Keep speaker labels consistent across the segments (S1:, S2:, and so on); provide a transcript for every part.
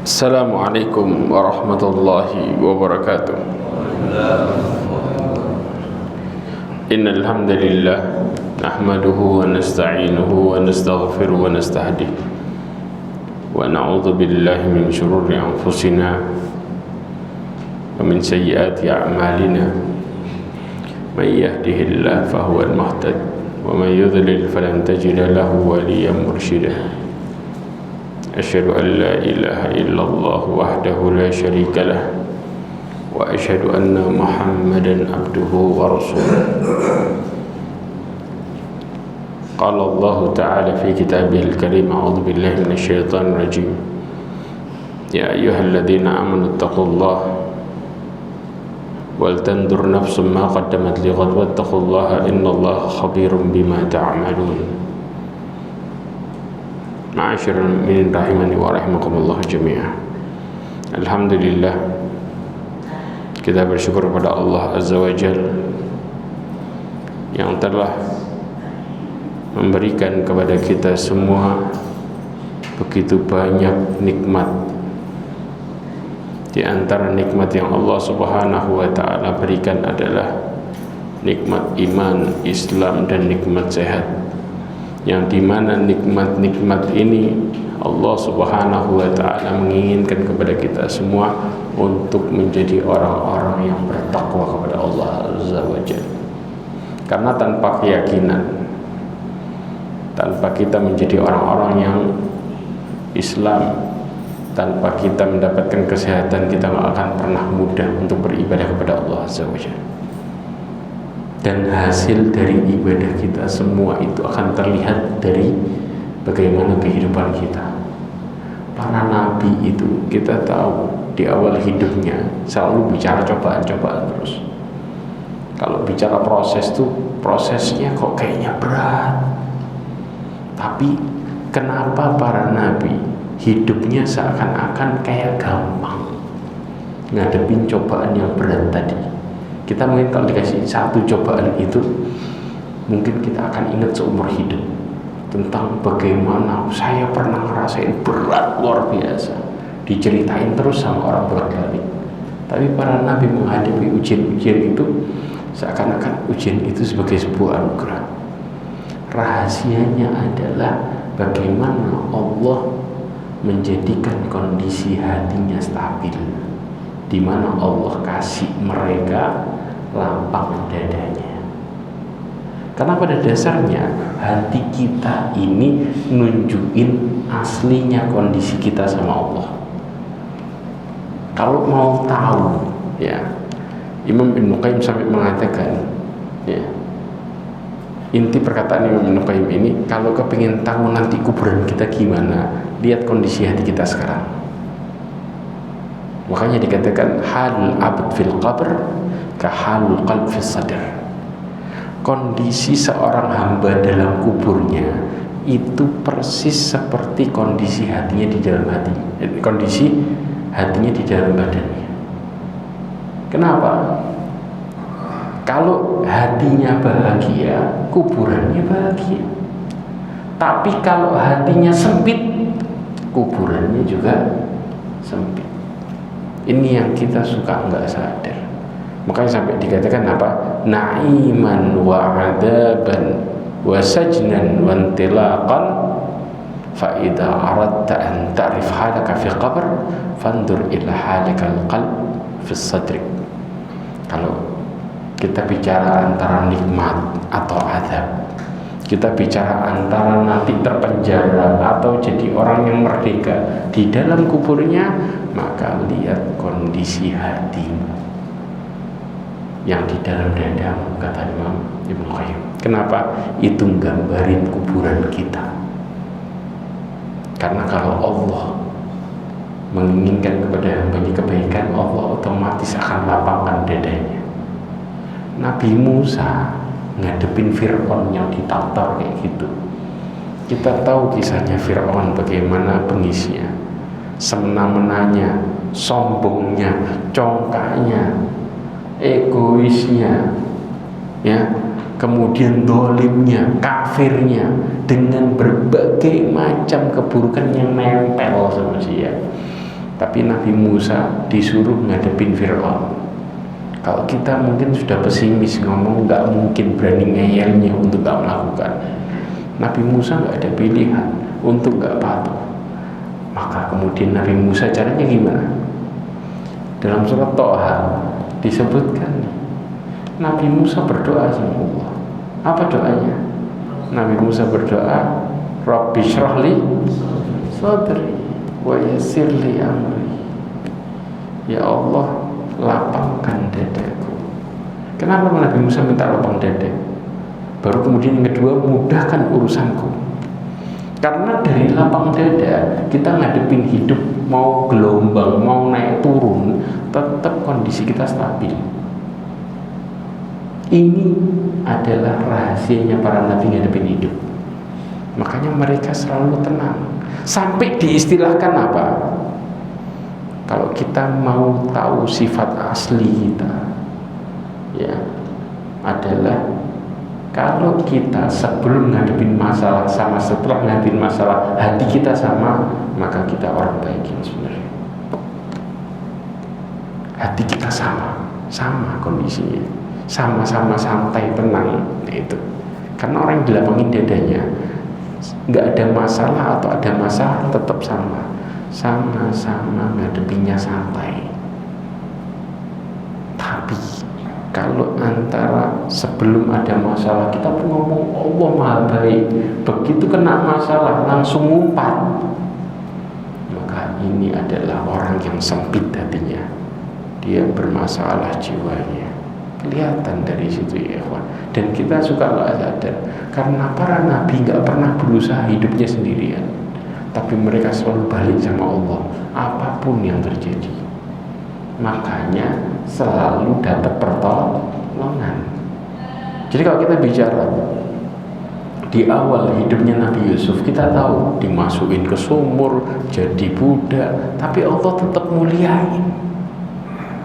S1: Assalamualaikum warahmatullahi wabarakatuh. Innal hamdalillah nahmaduhu wa nasta'inuhu wa nastaghfiruhu wa nastahdihi wa na'udzu billahi min shururi anfusina wa min sayyiati a'malina. May yahdihillahu fahuwal muhtadi wa may yudlil falan tajida lahu waliyyan mursyida. Asyhadu an la ilaha illallah wahdahu la syarika lah wa asyhadu anna Muhammadan abduhu wa rasuluh. Qala Allah ta'ala fi kitabihil karim, a'udzu billahi minasyaitonir rajim. Ya ayyuhalladzina amanu taqullaha wal tanzur nafsum ma qaddamat lighad wattaqullaha innallaha khabirum bima ta'malun. Ma'asyiral mu'minin rahimani wa rahimakumullah jami'an. Alhamdulillah, kita bersyukur kepada Allah Azza wa Jalla yang telah memberikan kepada kita semua begitu banyak nikmat. Di antara nikmat yang Allah Subhanahu wa ta'ala berikan adalah nikmat iman, Islam, dan nikmat sehat, yang dimana nikmat-nikmat ini Allah Subhanahu wa ta'ala menginginkan kepada kita semua untuk menjadi orang-orang yang bertakwa kepada Allah Azza wa Jalla. Karena tanpa keyakinan, tanpa kita menjadi orang-orang yang Islam, tanpa kita mendapatkan kesehatan, kita tidak akan pernah mudah untuk beribadah kepada Allah Azza wa Jalla. Dan hasil dari ibadah kita semua itu akan terlihat dari bagaimana kehidupan kita. Para nabi itu kita tahu di awal hidupnya selalu bicara cobaan-cobaan terus. Kalau bicara proses tuh, prosesnya kok kayaknya berat. Tapi kenapa para nabi hidupnya seakan-akan kayak gampang ngadepin cobaan yang berat tadi? Kita mungkin kalau dikasih satu cobaan itu, mungkin kita akan ingat seumur hidup tentang bagaimana saya pernah ngerasain berat luar biasa, diceritain terus sama orang bolak-balik. Tapi para nabi menghadapi ujian-ujian itu seakan-akan ujian itu sebagai sebuah anugerah. Rahasianya adalah bagaimana Allah menjadikan kondisi hatinya stabil, di mana Allah kasih mereka lapang dadanya. Karena pada dasarnya hati kita ini nunjukin aslinya kondisi kita sama Allah. Kalau mau tahu, ya, Imam Ibnu Qayyim sampai mengatakan, ya, inti perkataan Imam Ibnu Qayyim ini, kalau kepingin tahu nanti kuburan kita gimana, lihat kondisi hati kita sekarang. Makanya dikatakan halul abd fil qabr ka halul qalb fis sadr. Kondisi seorang hamba dalam kuburnya itu persis seperti kondisi hatinya di dalam hati, kondisi hatinya di dalam badannya. Kenapa? Kalau hatinya bahagia, kuburannya bahagia. Tapi kalau hatinya sempit, kuburannya juga sempit. Ini yang kita suka nggak sadar. Makanya sampai dikatakan apa? Na'iman wa adaban wa sajnan wa intilaqan fa idza aradta an ta'rif halaka fi qabr fandur ila halikal qalb fi sadrik. Kalau kita bicara antara nikmat atau azab, kita bicara antara nanti terpenjara atau jadi orang yang merdeka di dalam kuburnya, maka lihat kondisi hatimu yang di dalam dadamu, kata Imam Ibnu Qayyim. Kenapa? Itu nggambarin kuburan kita. Karena kalau Allah menginginkan kepada hambanya kebaikan, Allah otomatis akan lapangkan dadanya. Nabi Musa ngadepin Fir'aun yang ditatar kayak gitu. Kita tahu kisahnya Fir'aun bagaimana pengisnya, semena-menanya, sombongnya, congkaknya, egoisnya, ya, kemudian dolimnya, kafirnya, dengan berbagai macam keburukan yang nempel sama dia. Tapi Nabi Musa disuruh ngadepin Fir'aun. Kalau kita mungkin sudah pesimis ngomong nggak mungkin berani ngeyelnya untuk nggak melakukan. Nabi Musa nggak ada pilihan untuk nggak patuh. Maka kemudian Nabi Musa caranya gimana? Dalam surat Toha disebutkan Nabi Musa berdoa sama Allah. Apa doanya? Nabi Musa berdoa, Rabbi syrahli sadri wa yassirli amri. Ya Allah, lapangkan dadaku. Kenapa Nabi Musa minta lapang dada? Baru kemudian yang kedua, mudahkan urusanku. Karena dari lapang dada kita ngadepin hidup, mau gelombang, mau naik turun, tetap kondisi kita stabil. Ini adalah rahasianya para nabi ngadepin hidup. Makanya mereka selalu tenang. Sampai diistilahkan apa? Kalau kita mau tahu sifat asli kita, ya, adalah kalau kita sebelum ngadepin masalah sama setelah ngadepin masalah hati kita sama, maka kita orang baik sebenarnya. Hati kita sama kondisinya, sama-sama santai, tenang. Nah itu karena orang yang dilapangin dadanya, nggak ada masalah atau ada masalah tetap sama-sama ngadepinnya santai. Tapi kalau antara sebelum ada masalah kita pun ngomong Allah maha baik, begitu kena masalah langsung ngumpat, maka ini adalah orang yang sempit hatinya, dia bermasalah jiwanya. Kelihatan dari situ ya ikhwan. Dan kita suka nggak sadar karena para nabi nggak pernah berusaha hidupnya sendirian, tapi mereka selalu balik sama Allah apapun yang terjadi. Makanya selalu dapat pertolongan. Jadi kalau kita bicara di awal hidupnya Nabi Yusuf, kita tahu dimasukin ke sumur, jadi budak, tapi Allah tetap muliain.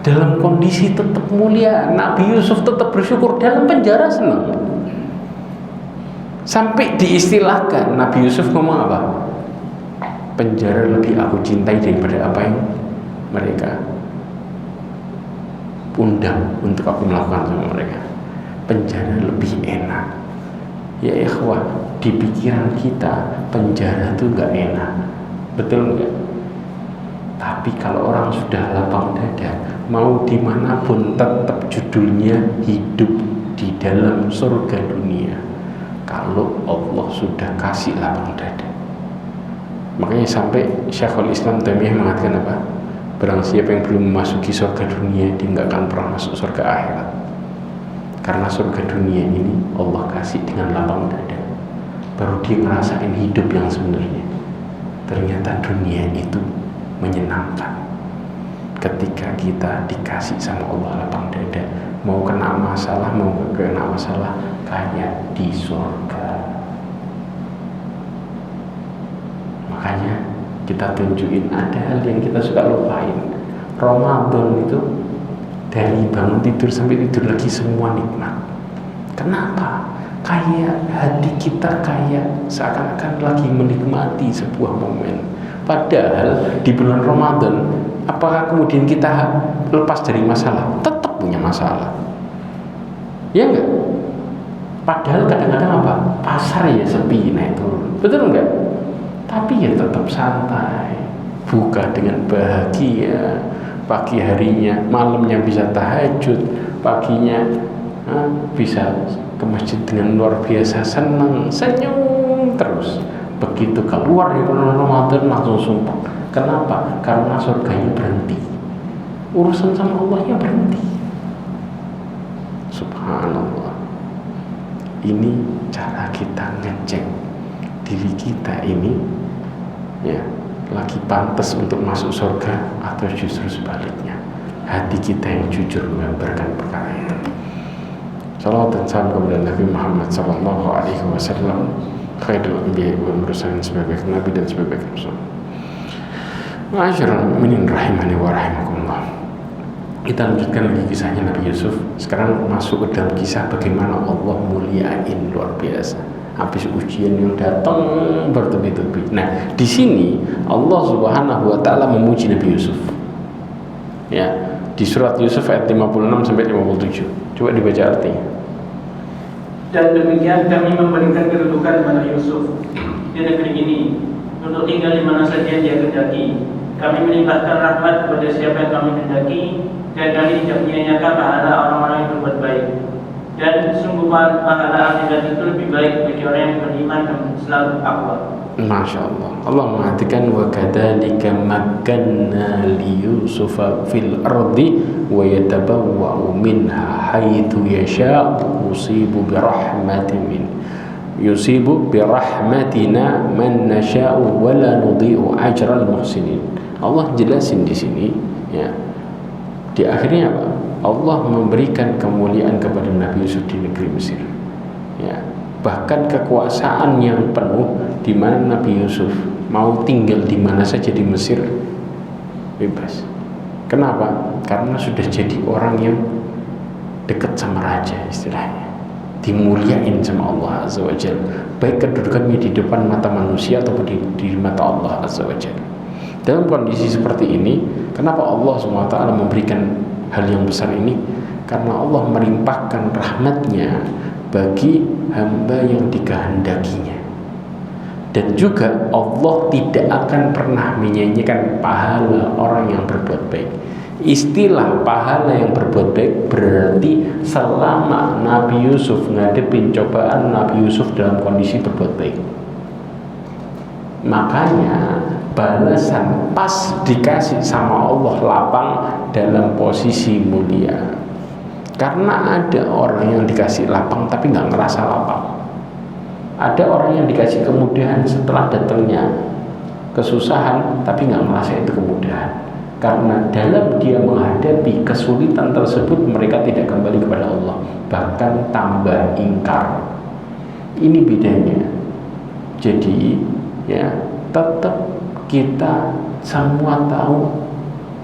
S1: Dalam kondisi tetap mulia, Nabi Yusuf tetap bersyukur. Dalam penjara senang. Sampai diistilahkan Nabi Yusuf ngomong apa? Penjara lebih aku cintai daripada apa yang mereka undang untuk aku melakukan sama mereka. Penjara lebih enak. Ya ikhwah, di pikiran kita penjara itu gak enak, betul nggak? Tapi kalau orang sudah lapang dada, mau dimanapun tetap judulnya hidup di dalam surga dunia. Kalau Allah sudah kasih lapang dada. Makanya sampai Syekhul Islam Taimiyah mengatakan apa? Barang siapa yang belum memasuki surga dunia, dia nggak akan pernah masuk surga akhirat. Karena surga dunia ini Allah kasih dengan lapang dada. Baru dia ngerasain hidup yang sebenarnya. Ternyata dunia itu menyenangkan. Ketika kita dikasih sama Allah lapang dada, mau kena masalah, mau kena masalah, kayak di surga. Makanya kita tunjukin ada hal yang kita suka lupain. Ramadan itu dari bangun tidur sampai tidur lagi semua nikmat. Kenapa? Kayak hati kita kayak seakan-akan lagi menikmati sebuah momen. Padahal di bulan Ramadan, apakah kemudian kita lepas dari masalah? Tetap punya masalah, ya enggak? Padahal kadang-kadang apa? Pasar ya sepi, naik turun, betul enggak? Tapi ya tetap santai, buka dengan bahagia. Pagi harinya, malamnya bisa tahajud, paginya bisa ke masjid dengan luar biasa senang, senyum terus. Begitu keluar dari bulan Ramadan langsung sumpah. Kenapa? Karena surganya berhenti, urusan sama Allahnya berhenti. Subhanallah. Ini cara kita ngecek diri kita ini, ya, lagi pantas untuk masuk surga atau justru sebaliknya. Hati kita yang jujur mengabarkan perkara itu. Salawat dan salam kepada Nabi Muhammad SAW, khairul anbiya wal mursalin, sebagai nabi dan sebagai rasul. Ma'asyiral mu'minin rahimani wa rahimakumullah. Kita lanjutkan lagi kisahnya Nabi Yusuf. Sekarang masuk ke dalam kisah bagaimana Allah muliain luar biasa. habis ujian yang datang bertubi-tubi. Nah, di sini Allah Subhanahu wa taala memuji Nabi Yusuf. Ya, di surat Yusuf ayat 56 sampai 57. Coba dibaca artinya.
S2: Dan demikian kami memberikan kedudukan kepada Yusuf di negeri ini untuk tinggal di mana saja dia kehendaki. Kami melimpahkan rahmat kepada siapa yang kami kehendaki, dan kami tidak menyia-nyiakan pahala orang-orang yang berbuat baik. Dan sungguh pahala akhirat itu lebih baik bagi orang yang beriman dan selalu takwa.
S1: Masya Allah. Allah mengatakan wa kadzalika makkanna li Yusufa fil ardi wa yatabawwa'u minha haitsu yasha'u yusibu bi rahmatina man nasha'u wa la nudhi'u ajral muhsinin. Allah jelasin di sini, ya. Di akhirnya apa? Allah memberikan kemuliaan kepada Nabi Yusuf di negeri Mesir. Ya. Bahkan kekuasaan yang penuh, di mana Nabi Yusuf mau tinggal di mana saja di Mesir bebas. Kenapa? Karena sudah jadi orang yang dekat sama raja, istilahnya dimuliain sama Allah Azza wa Jalla, baik kedudukannya di depan mata manusia ataupun di mata Allah Azza wa Jalla. Dalam kondisi seperti ini, kenapa Allah SWT memberikan hal yang besar ini? Karena Allah melimpahkan rahmatnya bagi hamba yang dikehendakinya. Dan juga Allah tidak akan pernah menyanyikan pahala orang yang berbuat baik. Istilah pahala yang berbuat baik berarti selama Nabi Yusuf ngadepin cobaan, Nabi Yusuf dalam kondisi berbuat baik. Makanya balasan pas dikasih sama Allah lapang dalam posisi mulia. Karena ada orang yang dikasih lapang tapi nggak ngerasa lapang. Ada orang yang dikasih kemudahan setelah datangnya kesusahan tapi nggak ngerasa itu kemudahan. Karena dalam dia menghadapi kesulitan tersebut mereka tidak kembali kepada Allah, bahkan tambah ingkar. Ini bedanya. Jadi ya tetap kita semua tahu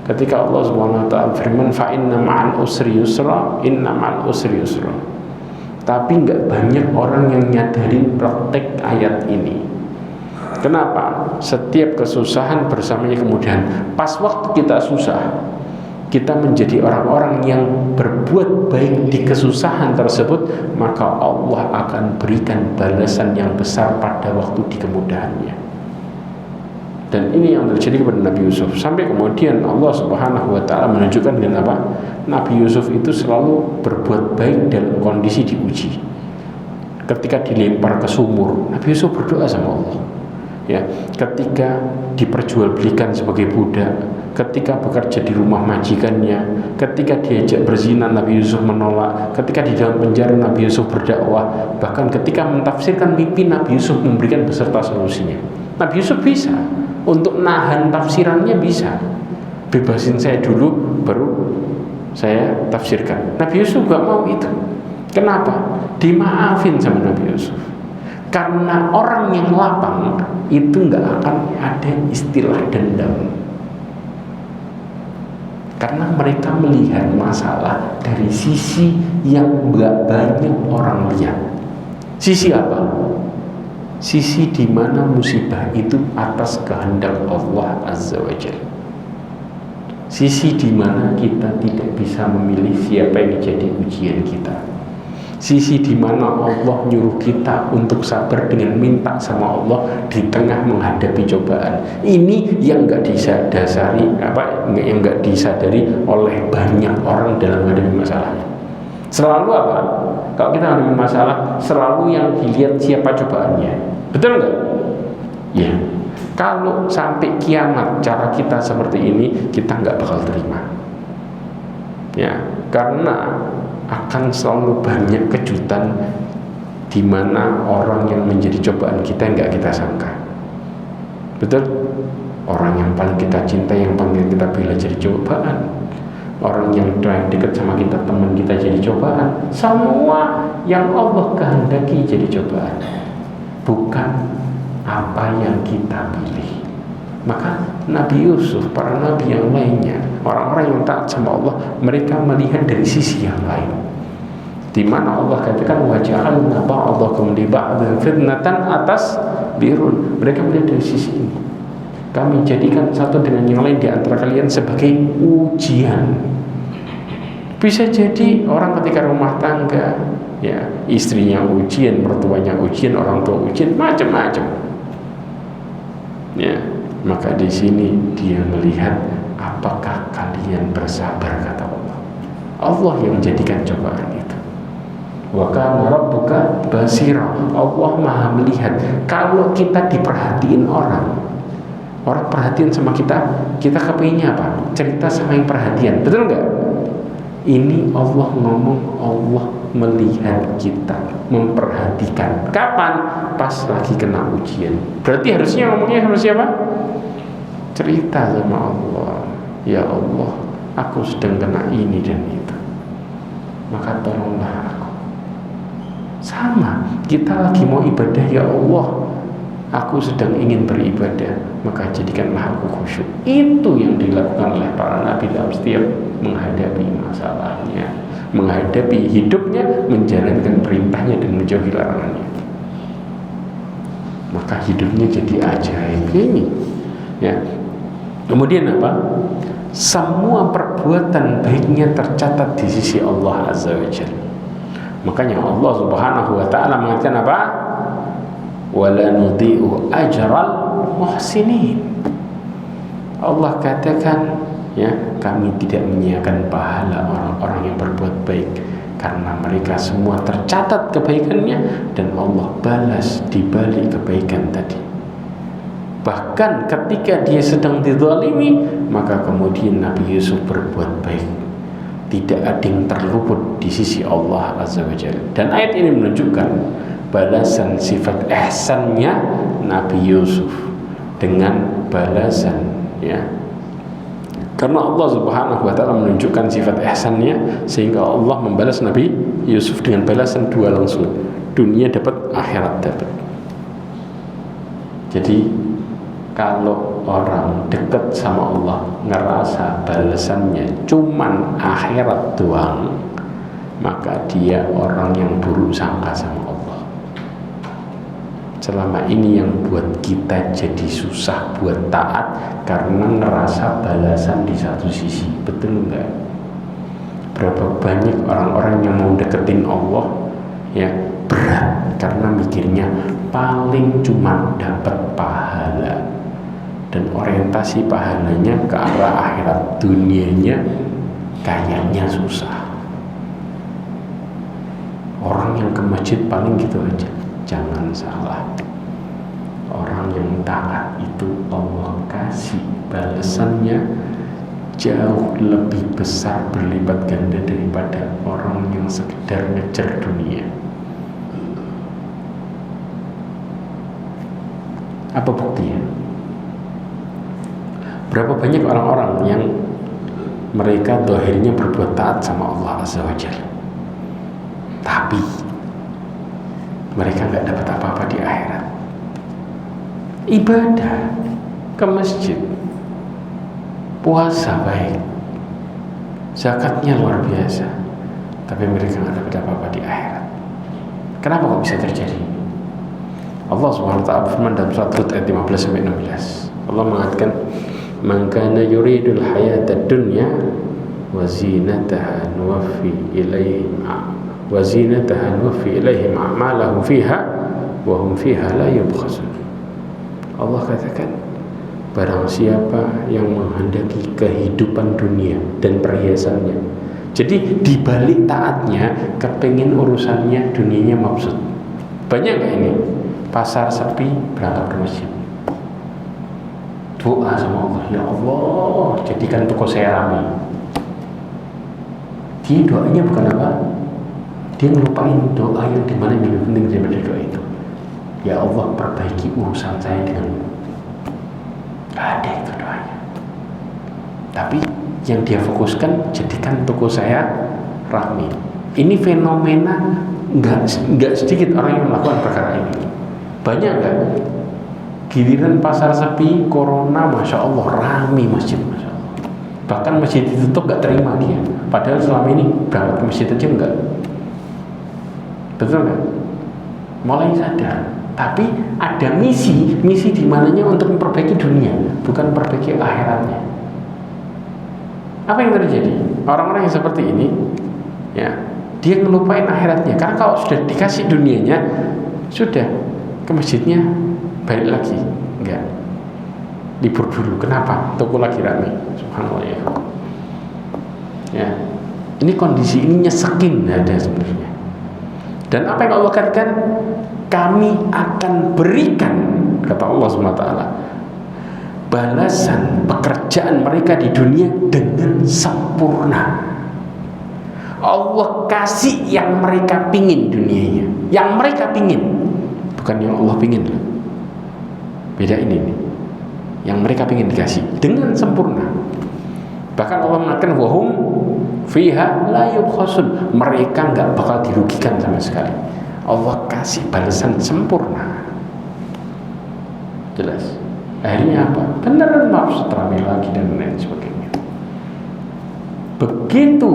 S1: ketika Allah Subhanahu wa taala firman fa inna ma'al usri yusra, inna ma'al usri yusra. Tapi enggak banyak orang yang nyadarin praktek ayat ini. Kenapa? Setiap kesusahan bersamanya kemudahan. Pas waktu kita susah, kita menjadi orang-orang yang berbuat baik di kesusahan tersebut, maka Allah akan berikan balasan yang besar pada waktu di kemudahannya. Dan ini yang terjadi kepada Nabi Yusuf. Sampai kemudian Allah Subhanahu wa taala menunjukkan dengan apa? Nabi Yusuf itu selalu berbuat baik dalam kondisi diuji. Ketika dilempar ke sumur, Nabi Yusuf berdoa sama Allah. Ya, ketika diperjualbelikan sebagai budak, ketika bekerja di rumah majikannya, ketika diajak berzina Nabi Yusuf menolak, ketika di dalam penjara Nabi Yusuf berdakwah, bahkan ketika mentafsirkan mimpi Nabi Yusuf memberikan beserta solusinya. Nabi Yusuf bisa untuk nahan tafsirannya, bisa. Bebasin saya dulu baru saya tafsirkan. Nabi Yusuf gak mau itu. Kenapa? Dimaafin sama Nabi Yusuf. Karena orang yang lapang itu gak akan ada istilah dendam. Karena mereka melihat masalah dari sisi yang gak banyak orang lihat. Sisi apa? Sisi di mana musibah itu atas kehendak Allah Azza wa Jalla. Sisi di mana kita tidak bisa memilih siapa yang jadi ujian kita. Sisi di mana Allah nyuruh kita untuk sabar dengan minta sama Allah di tengah menghadapi cobaan. Ini yang nggak disadari, yang nggak disadari oleh banyak orang dalam menghadapi masalah. Selalu apa? Kalau kita menghadapi masalah, selalu yang dilihat siapa cobaannya. Betul nggak? Ya. Kalau sampai kiamat cara kita seperti ini, kita nggak bakal terima. Ya, karena akan selalu banyak kejutan di mana orang yang menjadi cobaan kita nggak kita sangka. Betul? Orang yang paling kita cinta, yang paling kita bela jadi cobaan. Orang yang dekat sama kita, teman kita jadi cobaan. Semua yang Allah kehendaki jadi cobaan, bukan apa yang kita pilih. Maka Nabi Yusuf, para nabi yang lainnya, orang-orang yang taat sama Allah, mereka melihat dari sisi yang lain. di mana Allah katakan waja'alna ba'dakum li ba'dhin fitnatan atas birun. Mereka melihat dari sisi ini, kami jadikan satu dengan yang lain di antara kalian sebagai ujian. Bisa jadi orang ketika rumah tangga, ya, istrinya ujian, mertuanya ujian, orang tua ujian, macam-macam. Ya, maka di sini dia melihat apakah kalian bersabar, kata Allah. Allah yang menjadikan cobaan itu. Wa kana rabbuka basira. Allah Maha melihat. Kalau kita diperhatiin orang perhatian sama kita kepinginnya apa? Cerita sama yang perhatian, betul nggak? Ini Allah ngomong, Allah melihat kita, memperhatikan. Kapan? Pas lagi kena ujian. Berarti harusnya ngomongnya sama siapa? Cerita sama Allah. Ya Allah, aku sedang kena ini dan itu, maka tolonglah aku. Sama, kita lagi mau ibadah, ya Allah, aku sedang ingin beribadah, maka jadikanlah aku khusyuk. Itu yang dilakukan oleh para nabi dalam setiap menghadapi masalahnya, menghadapi hidupnya, menjalankan perintahnya dan menjauhi larangannya. Maka hidupnya jadi ajaib ini, ya. Kemudian apa? Semua perbuatan baiknya tercatat di sisi Allah Azza wa Jalla. Makanya Allah Subhanahu wa taala mengatakan apa? Wala nudhi'u ajral muhsinin. Allah katakan, ya, kami tidak menyia-nyiakan pahala orang-orang yang berbuat baik, karena mereka semua tercatat kebaikannya dan Allah balas di balik kebaikan tadi. Bahkan ketika dia sedang dizalimi, maka kemudian Nabi Yusuf berbuat baik. Tidak ada yang terluput di sisi Allah Azza wa Jalla. Dan ayat ini menunjukkan balasan sifat ihsannya Nabi Yusuf dengan balasan, ya, karena Allah Subhanahu wa taala menunjukkan sifat ihsannya sehingga Allah membalas Nabi Yusuf dengan balasan dua langsung, dunia dapat, akhirat dapat. Jadi kalau orang dekat sama Allah ngerasa balasannya cuman akhirat doang, maka dia orang yang buruk sangka sama Allah. Selama ini yang buat kita jadi susah buat taat karena ngerasa balasan di satu sisi, betul enggak? Berapa banyak orang-orang yang mau deketin Allah, ya, berat karena mikirnya paling cuma dapat pahala, dan orientasi pahalanya ke arah akhirat, dunianya kayaknya susah. Orang yang ke masjid paling gitu aja. Jangan salah, orang yang taat itu Allah kasih balasannya jauh lebih besar, berlipat ganda daripada orang yang sekedar ngejar dunia. Apa buktinya? Berapa banyak orang-orang yang mereka dohirnya berbuat taat sama Allah Azza wa Jalla, tapi mereka nggak dapat apa-apa di akhirat. Ibadah, ke masjid, puasa baik, zakatnya luar biasa, tapi mereka nggak dapat apa-apa di akhirat. Kenapa kok bisa terjadi? Allah Subhanahu wa taala berfirman dalam surat Hud ayat 15-16. Allah mengatakan, "Man kana yuridul hayatad dunya wa zinataha nuwaffi ilaihim a'malahum fiha wa hum fiha la yubkhasun." Allah katakan, barang siapa yang menghendaki kehidupan dunia dan perhiasannya, jadi dibalik taatnya kepengen urusannya dunianya maksud. Banyak nggak ini? Pasar sepi, berangkat ke masjid, doa sama Allah, ya Allah jadikan toko saya ramai. Dia doanya bukan apa? Dia ngelupain doa yang dimana yang lebih penting daripada doa itu. Ya Allah perbaiki urusan saya denganmu. Gak ada itu doanya. Tapi yang dia fokuskan, jadikan toko saya ramai. Ini fenomena nggak sedikit orang yang melakukan perkara ini. Banyak nggak? Giliran pasar sepi, corona, masya Allah ramai masjid, masya Allah. Bahkan masjid ditutup nggak terima dia. Padahal selama ini berangkat ke masjid aja enggak. Betul nggak? Mulai sadar. Tapi ada misi di mananya untuk memperbaiki dunia, bukan memperbaiki akhiratnya. Apa yang terjadi? Orang-orang yang seperti ini, ya, dia ngelupain akhiratnya. Karena kalau sudah dikasih dunianya, sudah ke masjidnya balik lagi, enggak. Libur dulu. Kenapa? Toko lagi rame. Subhanallah ya. Ya, ini kondisi ini nyesekin ada sebenarnya. Dan apa yang Allah katakan, kami akan berikan, kata Allah SWT, balasan pekerjaan mereka di dunia dengan sempurna. Allah kasih yang mereka pingin dunianya, yang mereka pingin, bukan yang Allah pingin. Beda ini nih. Yang mereka pingin dikasih dengan sempurna. Bahkan Allah mengatakan wahum fiha la yubkhasun, mereka nggak bakal dirugikan sama sekali. Allah kasih balasan sempurna. Jelas. Akhirnya apa? Beneran maaf setelah lagi dan lain sebagainya. Begitu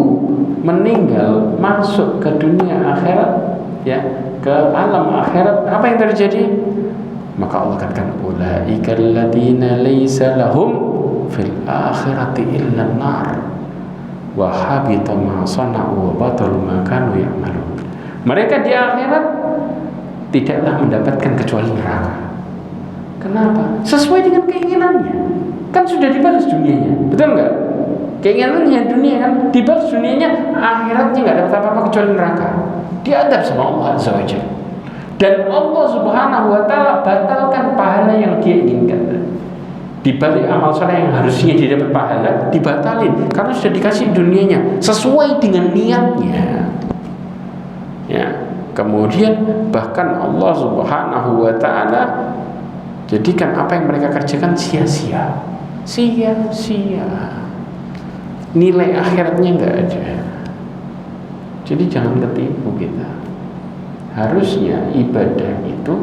S1: meninggal masuk ke dunia akhirat, ya, ke alam akhirat, apa yang terjadi? Maka Allah katakan ulaika alladziina laisa lahum fil akhirati illa an-nar wa habita ma sana'u wa batalu ma kanu ya'malun. Mereka di akhirat tidaklah mendapatkan kecuali neraka. Kenapa? Sesuai dengan keinginannya. Kan sudah dibalas dunianya, betul nggak? Keinginannya dunia kan dibalas dunianya, akhiratnya nggak dapat apa-apa kecuali neraka. Diadab sama Allah Azza wa Jalla. Dan Allah Subhanahu wa Ta'ala batalkan pahala yang dia inginkan. Di balik amal soleh yang harusnya dia dapat pahala, dibatalin karena sudah dikasih dunianya sesuai dengan niatnya. Ya, kemudian bahkan Allah Subhanahu wa Ta'ala jadikan apa yang mereka kerjakan sia-sia. Nilai akhiratnya nggak ada. Jadi jangan ketipu kita. Harusnya ibadah itu,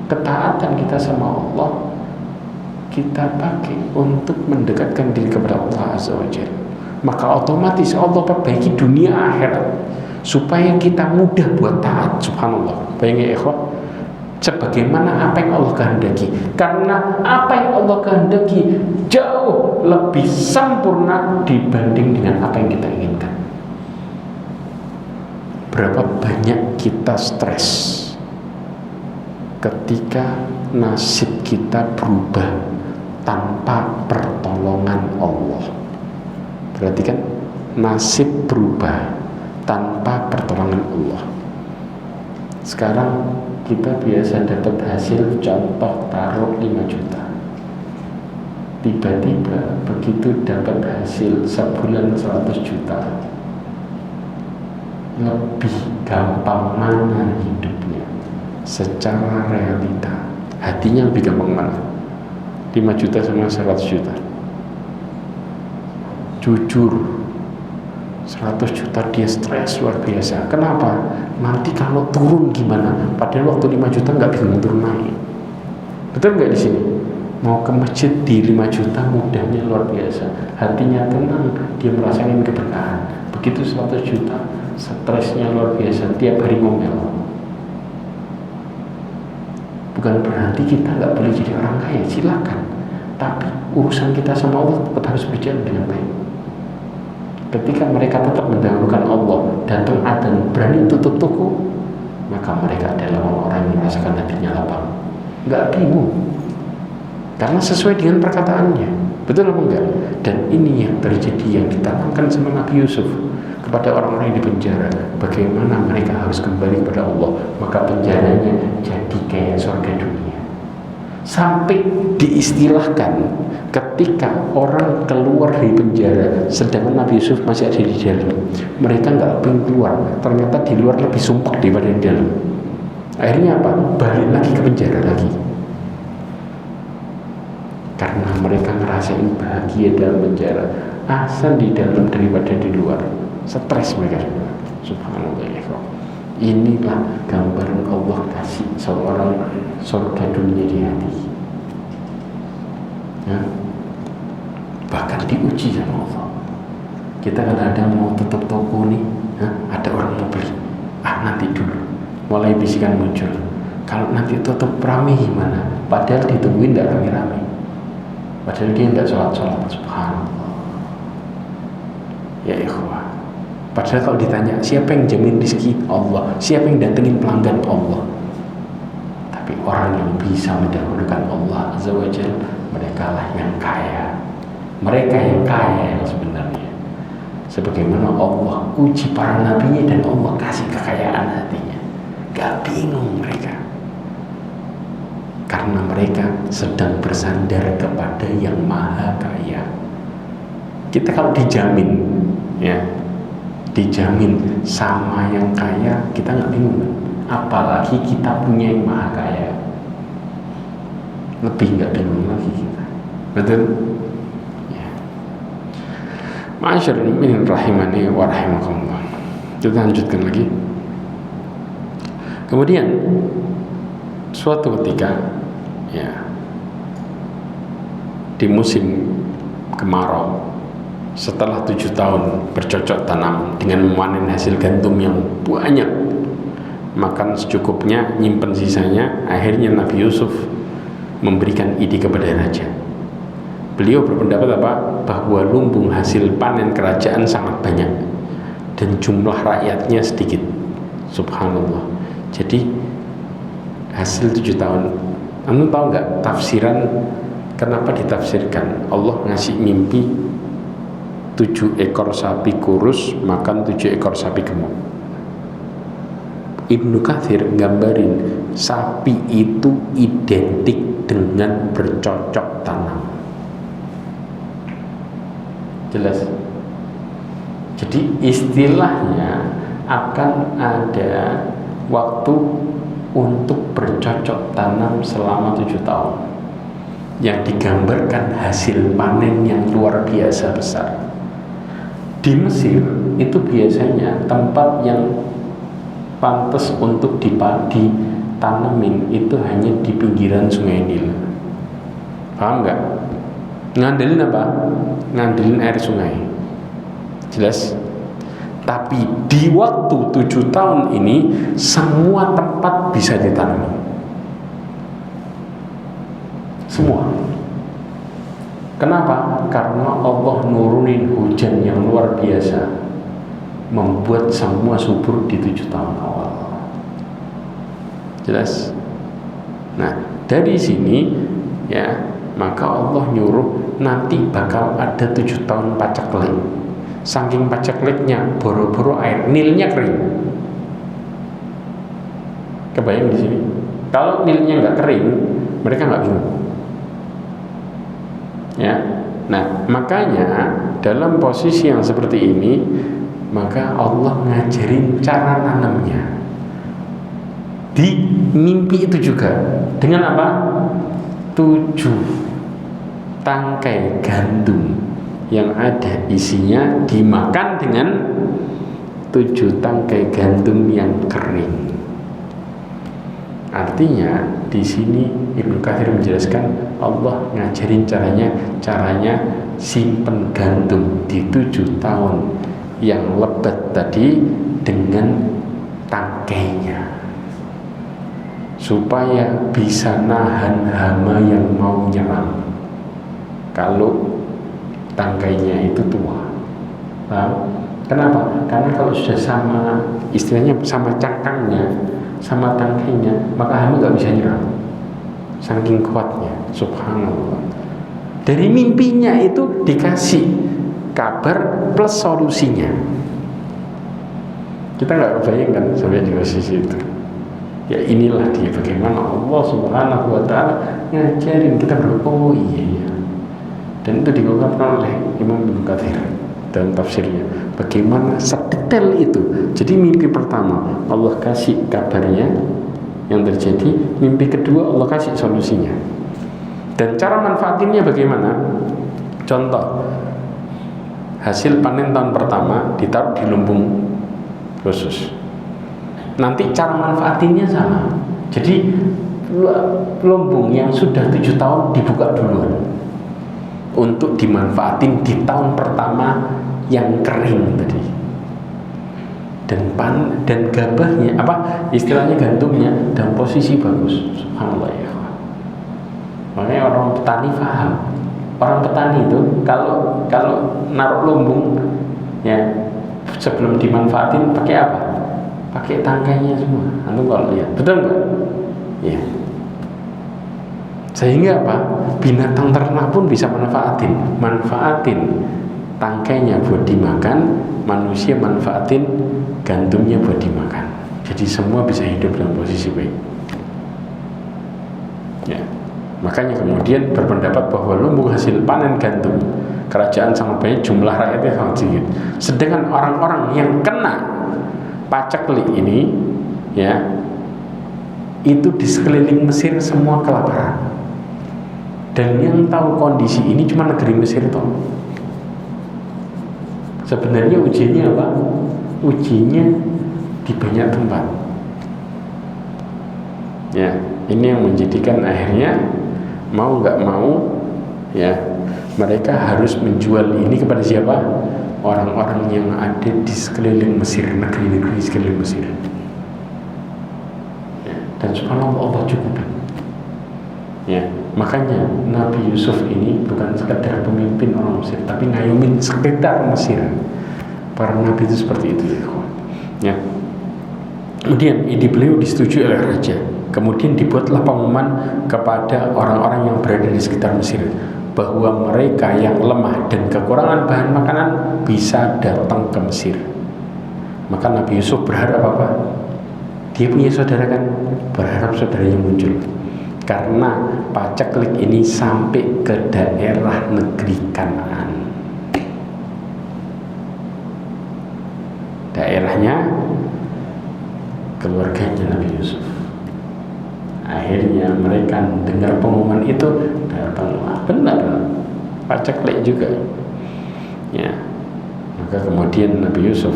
S1: ketaatan kita sama Allah, kita pakai untuk mendekatkan diri kepada Allah Azza wa Jalla. Maka otomatis Allah perbaiki dunia akhirat supaya kita mudah buat taat. Subhanallah. Bayangin ikhwah, sebagaimana apa yang Allah kehendaki. Karena apa yang Allah kehendaki jauh lebih sempurna dibanding dengan apa yang kita inginkan. Berapa banyak kita stres ketika nasib kita berubah tanpa pertolongan Allah. Perhatikan, nasib berubah tanpa pertolongan Allah. Sekarang kita biasa dapat hasil, contoh taruh 5 juta. Tiba-tiba begitu dapat hasil sebulan 100 juta. Lebih gampang mana hidupnya secara realita? Hatinya lebih gampang mana? 5 juta sama 100 juta. Jujur, 100 juta dia stres luar biasa. Kenapa? Nanti kalau turun gimana? Padahal waktu 5 juta nggak bingung turun naik. Betul nggak di sini? Mau ke masjid di 5 juta mudahnya luar biasa. Hatinya tenang, dia merasakan keberkahan. Begitu 100 juta, stresnya luar biasa, tiap hari ngomel. Bukan berarti kita nggak boleh jadi orang kaya, silakan. Tapi urusan kita sama Allah tetap harus berjalan dengan baik. Ketika mereka tetap mendahulukan Allah, datang adzan, berani tutup toko, maka mereka adalah orang yang merasakan hatinya lapang. Nggak bingung, karena sesuai dengan perkataannya. Betul apa enggak? Dan ini yang terjadi, yang ditanamkan sama Nabi Yusuf kepada orang-orang yang di penjara. Bagaimana mereka harus kembali kepada Allah, maka penjaranya jadi kayak surga dunia. Sampai diistilahkan ketika orang keluar dari penjara sedangkan Nabi Yusuf masih ada di dalam, mereka nggak pengen keluar, ternyata di luar lebih sumpah daripada di dalam. Akhirnya apa? Balik lagi ke penjara lagi, karena mereka ngerasain bahagia dalam penjara, asal di dalam daripada di luar. Stres mereka. Subhanallah. Inilah gambaran Allah kasih seorang surga dunia di hati, ya. Bahkan diuji sama Allah. Kita kadang-kadang mau tutup toko nih, ya, ada orang mau beli, nanti dulu. mulai bisikan muncul, kalau nanti tutup rame gimana? Padahal ditungguin tidak rame-rame, padahal dia tidak sholat-sholat. Subhanallah ya ikhwah. Padahal kalau ditanya siapa yang jamin rezeki? Allah. Siapa yang datengin pelanggan? Allah. Tapi orang yang bisa mendahulukan Allah Azza wa Jalla, mereka lah yang kaya. Mereka yang kaya yang sebenarnya. Sebagaimana Allah uji para nabinya dan Allah kasih kekayaan hatinya. Gak bingung mereka, karena mereka sedang bersandar kepada yang maha kaya. Kita kalau dijamin, ya, dijamin sama yang kaya, kita nggak bingung kan? Apalagi kita punya yang maha kaya, lebih nggak bingung lagi kita. Betul? Ya. Ma'asyiral mu'minin rahimani wa rahimakumullah. Kita lanjutkan lagi. Kemudian suatu ketika, ya, di musim kemarau, setelah 7 tahun bercocok tanam dengan memanen hasil gandum yang banyak, makan secukupnya, nyimpen sisanya, akhirnya Nabi Yusuf memberikan ide kepada raja. Beliau berpendapat apa? Bahwa lumbung hasil panen kerajaan sangat banyak dan jumlah rakyatnya sedikit. Subhanallah. Jadi hasil 7 tahun, anda tahu nggak tafsiran kenapa ditafsirkan Allah ngasih mimpi 7 ekor sapi kurus makan 7 ekor sapi gemuk? Ibnu Katsir gambarin sapi itu identik dengan bercocok tanam. Jelas? Jadi istilahnya akan ada waktu untuk bercocok tanam selama 7 tahun yang digambarkan hasil panen yang luar biasa besar. Di Mesir itu biasanya tempat yang pantas untuk ditanemin itu hanya di pinggiran Sungai Nil. Paham nggak? Ngandelin apa? Ngandelin air sungai. Jelas? Tapi di waktu 7 tahun ini semua tempat bisa ditanami. Semua. Kenapa? Karena Allah nurunin hujan yang luar biasa, membuat semua subur di 7 tahun awal. Jelas? Nah, dari sini ya, maka Allah nyuruh nanti bakal ada 7 tahun paceklik. Saking pacekliknya, boro-boro air Nilnya kering. Kebayang di sini? Kalau Nilnya nggak kering, mereka nggak bingung. Ya, nah makanya dalam posisi yang seperti ini, maka Allah ngajarin cara nanamnya di mimpi itu juga dengan apa? 7 tangkai gandum yang ada isinya dimakan dengan 7 tangkai gandum yang kering. Artinya di sini Ibnu Katsir menjelaskan Allah ngajarin caranya simpen gandum di 7 tahun yang lebat tadi dengan tangkainya, supaya bisa nahan hama yang mau nyerang kalau tangkainya itu tua. Paham? Kenapa? Karena kalau sudah sama, istilahnya sama cangkangnya, sama tangkainya, maka hama gak bisa nyerang, saking kuatnya. Subhanallah. Dari mimpinya itu dikasih kabar plus solusinya. Kita gak kebayangkan sampai di posisi itu. Ya inilah dia bagaimana Allah Subhanahu wa ta'ala ngajarin kita oh iya. Dan itu diungkapkan oleh Imam Ibnu Katsir dalam tafsirnya, bagaimana sedetail itu. Jadi mimpi pertama Allah kasih kabarnya yang terjadi, mimpi kedua Allah kasih solusinya. Dan cara manfaatinnya bagaimana? Contoh, hasil panen tahun pertama ditaruh di lumbung khusus. Nanti cara manfaatinnya sama. Jadi lumbung yang sudah 7 tahun dibuka duluan untuk dimanfaatin di tahun pertama yang kering tadi. Dan gabahnya istilahnya gantungnya dalam posisi bagus. Subhanallah ya. Makanya orang petani paham. Orang petani itu kalau naruh lumbung ya sebelum dimanfaatin pakai apa? Pakai tangkainya semua. Antum kalau lihat, betul nggak? Ya. Sehingga apa? Binatang ternak pun bisa manfaatin tangkainya buat dimakan, manusia manfaatin gantungnya buat dimakan. Jadi semua bisa hidup dalam posisi baik. Ya. Makanya kemudian berpendapat bahwa lumbung hasil panen gandum kerajaan sangat banyak, jumlah rakyatnya sangat sedikit. Sedangkan orang-orang yang kena paceklik ini, ya, itu di sekeliling Mesir semua kelaparan. Dan yang tahu kondisi ini cuma negeri Mesir toh. Sebenarnya ujinya apa? Ujinya di banyak tempat. Ya, ini yang menjadikan akhirnya mau nggak mau, ya, mereka harus menjual ini kepada siapa? Orang-orang yang ada di sekeliling Mesir, negeri-negeri sekeliling Mesir. Ya, dan subhanallah Allah cukup. Ya, makanya Nabi Yusuf ini bukan sekedar pemimpin orang Mesir, tapi ngayomin sekitar Mesir. Para nabi itu seperti itu. Ya. Kemudian ide beliau disetujui oleh raja. Kemudian dibuatlah pengumuman kepada orang-orang yang berada di sekitar Mesir bahwa mereka yang lemah dan kekurangan bahan makanan bisa datang ke Mesir. Maka Nabi Yusuf berharap apa? Dia punya saudara kan? Berharap saudaranya muncul. Karena paceklik ini sampai ke daerah negeri Kanaan. Daerahnya keluarganya Nabi Yusuf. Akhirnya mereka dengar pengumuman itu, datanglah. Benar, paceklik juga. Ya. Maka kemudian Nabi Yusuf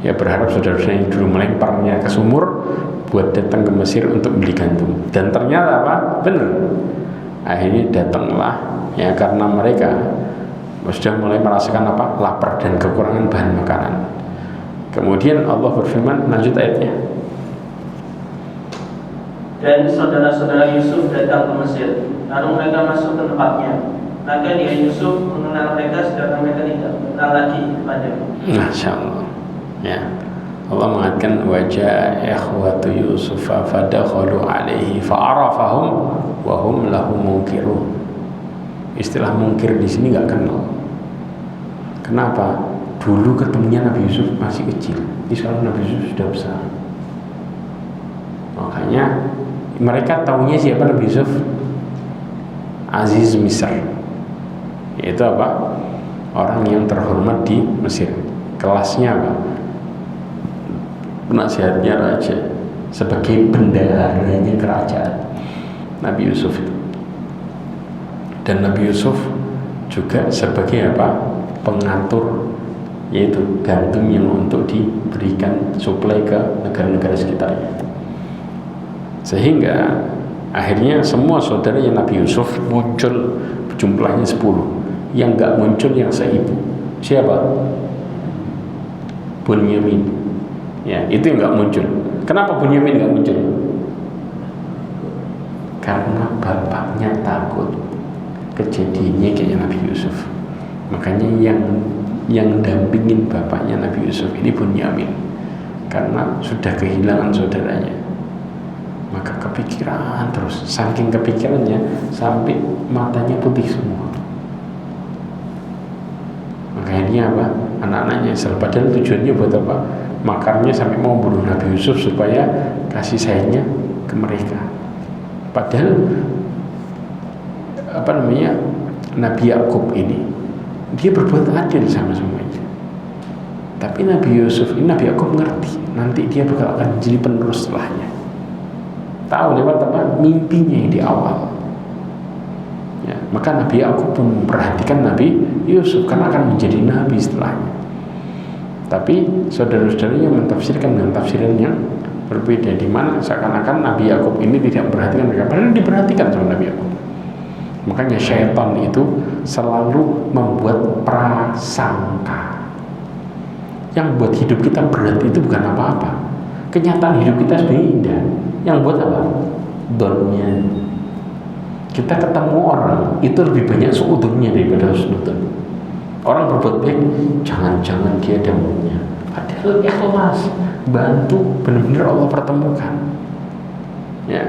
S1: ya berharap saudara-saudaranya dulu melemparnya ke sumur buat datang ke Mesir untuk beli gandum. Dan ternyata apa? Benar. Akhirnya datanglah, ya, karena mereka sudah mulai merasakan apa? Lapar dan kekurangan bahan makanan. Kemudian Allah berfirman, lanjut ayatnya.
S2: Dan saudara-saudara Yusuf datang ke Mesir, lalu mereka masuk ke tempatnya. Maka dia Yusuf mengenal mereka, sedangkan mereka tidak mengenal lagi kepadanya. Masya Allah.
S1: Ya. Allah mengatakan wajah ikhwatu Yusuf fadakhalu alaihi fa'arafahum wa hum lahu munkirun. Istilah munkir di sini enggak kenal. Kenapa? Dulu ketemunya Nabi Yusuf masih kecil. Sekarang Nabi Yusuf sudah besar. Makanya mereka tahunya siapa Nabi Yusuf? Aziz Misr. Yaitu apa? Orang yang terhormat di Mesir. Kelasnya apa? Penasihatnya raja, sebagai bendaharanya kerajaan Nabi Yusuf itu. Dan Nabi Yusuf juga sebagai apa? Pengatur, yaitu gandum yang untuk diberikan suplai ke negara-negara sekitarnya. Sehingga akhirnya semua saudaranya Nabi Yusuf muncul, jumlahnya 10. Yang enggak muncul yang seibu. Siapa? Bunyamin. Ya, itu yang nggak muncul. Kenapa Bunyamin nggak muncul? Karena bapaknya takut kejadiannya kayak Nabi Yusuf. Makanya yang dampingin bapaknya Nabi Yusuf ini Bunyamin, karena sudah kehilangan saudaranya. Maka kepikiran terus, saking kepikirannya sampai matanya putih semua. Makanya apa? Anak-anaknya padahal tujuannya buat apa? Makarnya sampai mau bunuh Nabi Yusuf supaya kasih sayangnya ke mereka. Padahal Nabi Yakub ini dia berbuat adil sama semuanya. Tapi Nabi Yusuf ini, Nabi Yakub ngerti nanti dia bakal akan jadi penerus setelahnya. Tahu lewat apa? Mimpinya yang di awal. Ya, maka Nabi Yakub pun memperhatikan Nabi Yusuf karena akan menjadi nabi setelahnya. Tapi saudara-saudaranya mentafsirkan dengan tafsiran yang berbeda, di mana seakan-akan Nabi Yakub ini tidak memperhatikan mereka, padahal diperhatikan sama Nabi Yakub. Makanya syaitan itu selalu membuat prasangka. Yang buat hidup kita berat itu bukan apa-apa. kenyataan hidup kita sebenarnya indah. Yang buat apa? Donnya. Kita ketemu orang itu lebih banyak suudurnya daripada husnudon. Orang berbuat baik, jangan-jangan dia ada maunya. Padahal ikhlas, bantu, benar-benar Allah pertemukan. Ya.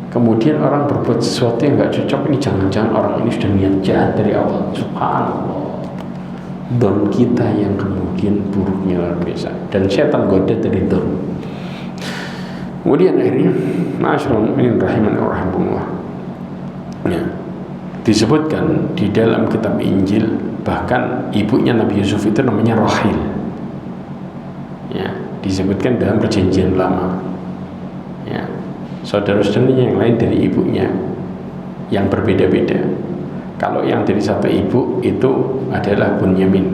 S1: Kemudian orang berbuat sesuatu yang nggak cocok, ini jangan-jangan orang ini sudah niat jahat dari awal. Subhanallah. Don kita yang kemudian buruknya luar biasa. Dan setan goda dari don. Kemudian akhirnya, masyaallah ini rahimahullah. Ya. Disebutkan di dalam kitab Injil, bahkan ibunya Nabi Yusuf itu namanya Rahil. Ya, disebutkan dalam perjanjian lama. Ya, saudara-saudaranya yang lain dari ibunya yang berbeda-beda. Kalau yang dari satu ibu itu adalah Bunyamin.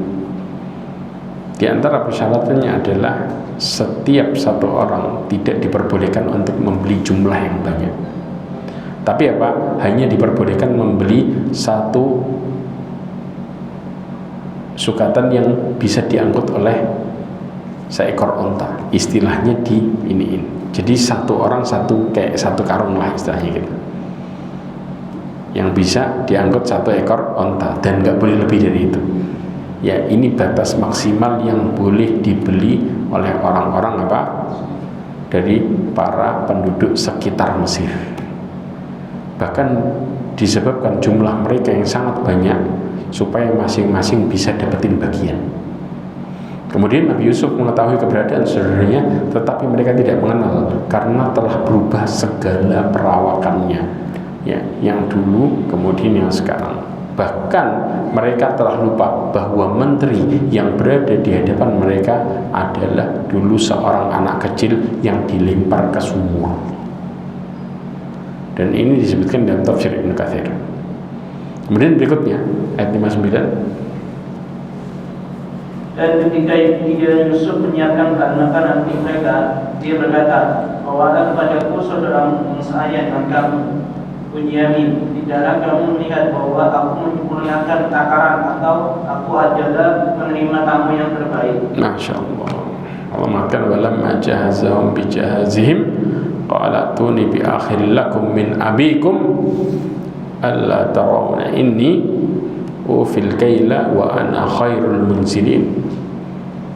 S1: Di antara persyaratannya adalah setiap satu orang tidak diperbolehkan untuk membeli jumlah yang banyak. Tapi apa? Hanya diperbolehkan membeli satu sukatan yang bisa diangkut oleh seekor onta. Istilahnya di iniin. Jadi satu orang kayak satu karung lah istilahnya gitu. Yang bisa diangkut satu ekor onta dan nggak boleh lebih dari itu. Ya, ini batas maksimal yang boleh dibeli oleh orang-orang apa? Dari para penduduk sekitar Mesir. Bahkan disebabkan jumlah mereka yang sangat banyak supaya masing-masing bisa dapetin bagian. Kemudian Nabi Yusuf mengetahui keberadaan saudaranya, tetapi mereka tidak mengenal karena telah berubah segala perawakannya, ya, yang dulu kemudian yang sekarang. Bahkan mereka telah lupa bahwa menteri yang berada di hadapan mereka adalah dulu seorang anak kecil yang dilempar ke sumur. Dan ini disebutkan dalam tafsir Ibnu Katsir. Kemudian berikutnya ayat 59.
S2: Dan ketika Yusuf menyiapkan bahan makanan untuk mereka, dia berkata, bawalah kepadaku saudaramu saya dan kamu, Bunyamin. Tidaklah kamu melihat bahwa aku menyempurnakan takaran atau aku adalah menerima tamu yang terbaik. Masya Allah. Allah mengatakan walamma jahazahum bijahazihim qala tuni bi akhir lakum min abikum alla tarawna inni ufil kaila wa ana khairul munzilin.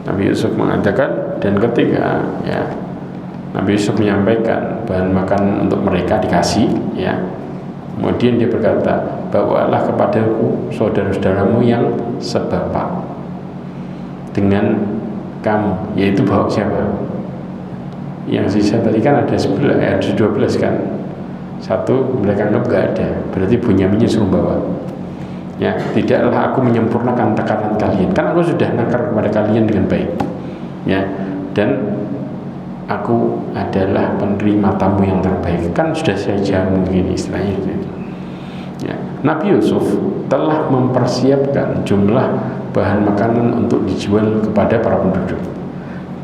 S2: Nabi Yusuf mengatakan, dan ketika ya Nabi Yusuf menyampaikan bahan makan untuk mereka dikasih, ya, kemudian dia berkata, bawalah kepadaku saudara-saudaramu yang sebapak dengan kamu, yaitu bawa siapa? Yang sisa tadi kan ada 11, ada 12 kan. Satu mereka anggap gak ada, berarti Bunyaminnya suruh bawa. Ya, tidaklah aku menyempurnakan takaran kalian, kan aku sudah nakar kepada kalian dengan baik. Ya, dan aku adalah penerima tamu yang terbaik, kan sudah saya jamin begini istilahnya. Ya, Nabi Yusuf telah mempersiapkan jumlah bahan makanan untuk dijual kepada para penduduk.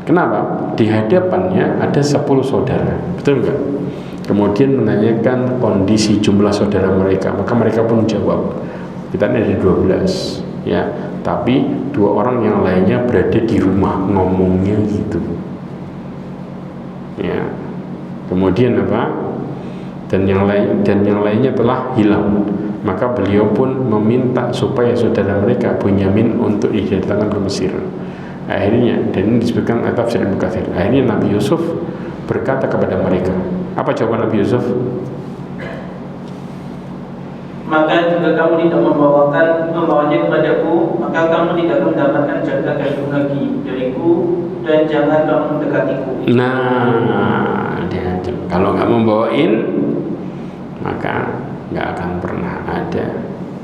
S2: Kenapa? Di hadapannya ada 10 saudara, betul nggak? Kemudian menanyakan kondisi jumlah saudara mereka, maka mereka pun jawab, kita ini ada 12, ya, tapi 2 orang yang lainnya berada di rumah, ngomongnya gitu. Ya, kemudian apa? Dan yang lainnya telah hilang. Maka beliau pun meminta supaya saudara mereka Bunyamin untuk didatangkan ke Mesir. Akhirnya, dan ini disebutkan oleh tafsir Ibnu Katsir, akhirnya Nabi Yusuf berkata kepada mereka, apa jawaban Nabi Yusuf? Maka jika kamu tidak membawanya kepadaku, maka kamu tidak mendapatkan jaga gantung lagi dariku, dan jangan kamu mendekatiku. Nah,
S1: kalau nggak membawain, maka nggak akan pernah ada